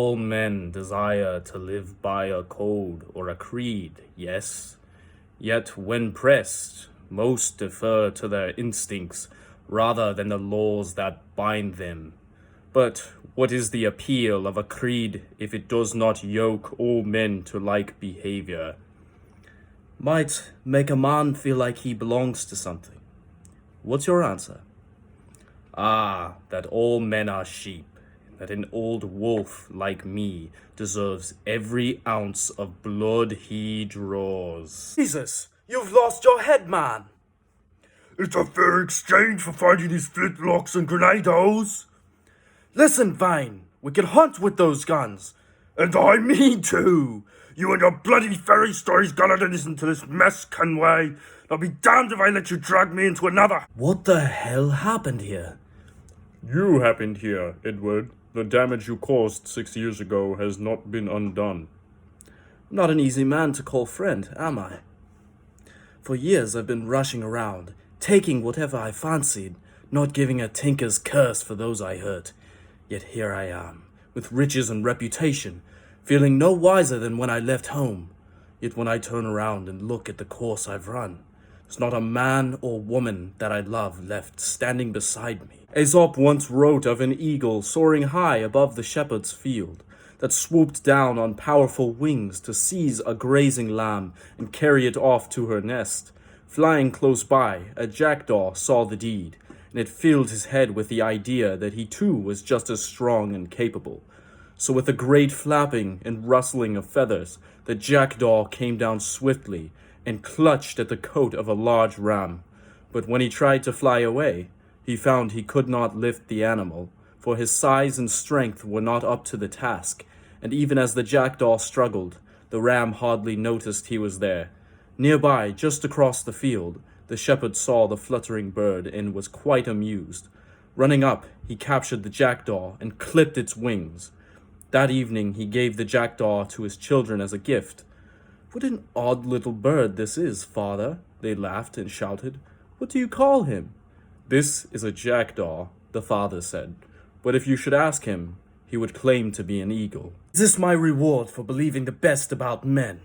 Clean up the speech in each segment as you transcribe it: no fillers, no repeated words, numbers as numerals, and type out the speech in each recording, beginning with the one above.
All men desire to live by a code or a creed, yes? Yet when pressed, most defer to their instincts rather than the laws that bind them. But what is the appeal of a creed if it does not yoke all men to like behavior? Might make a man feel like he belongs to something. What's your answer? Ah, that all men are sheep, that an old wolf like me deserves every ounce of blood he draws. Jesus, you've lost your head, man. It's a fair exchange for finding these flintlocks and grenados. Listen, Vine, we can hunt with those guns. And I mean to. You and your bloody fairy stories gotta listen to this mess, Conway. I'll be damned if I let you drag me into another. What the hell happened here? You happened here, Edward. The damage you caused 6 years ago has not been undone. Not an easy man to call friend, am I? For years I've been rushing around, taking whatever I fancied, not giving a tinker's curse for those I hurt. Yet here I am, with riches and reputation, feeling no wiser than when I left home. Yet when I turn around and look at the course I've run, there's not a man or woman that I love left standing beside me. Aesop once wrote of an eagle soaring high above the shepherd's field, that swooped down on powerful wings to seize a grazing lamb and carry it off to her nest. Flying close by, a jackdaw saw the deed, and it filled his head with the idea that he too was just as strong and capable. So with a great flapping and rustling of feathers, the jackdaw came down swiftly and clutched at the coat of a large ram. But when he tried to fly away, he found he could not lift the animal, for his size and strength were not up to the task, and even as the jackdaw struggled, the ram hardly noticed he was there. Nearby, just across the field, the shepherd saw the fluttering bird and was quite amused. Running up, he captured the jackdaw and clipped its wings. That evening he gave the jackdaw to his children as a gift. "What an odd little bird this is, father," they laughed and shouted. "What do you call him?" "This is a jackdaw," the father said. "But if you should ask him, he would claim to be an eagle." Is this my reward for believing the best about men?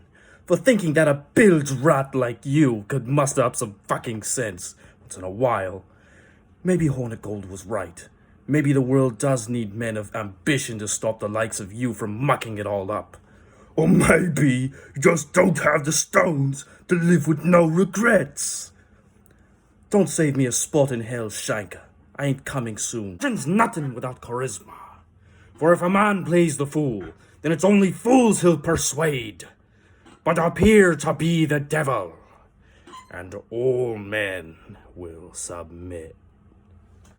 For thinking that a bilge rat like you could muster up some fucking sense once in a while? Maybe Hornet Gold was right. Maybe the world does need men of ambition to stop the likes of you from mucking it all up. Or maybe you just don't have the stones to live with no regrets. Don't save me a spot in hell, Shanker. I ain't coming soon. There's nothing without charisma. For if a man plays the fool, then it's only fools he'll persuade. But appear to be the devil, and all men will submit.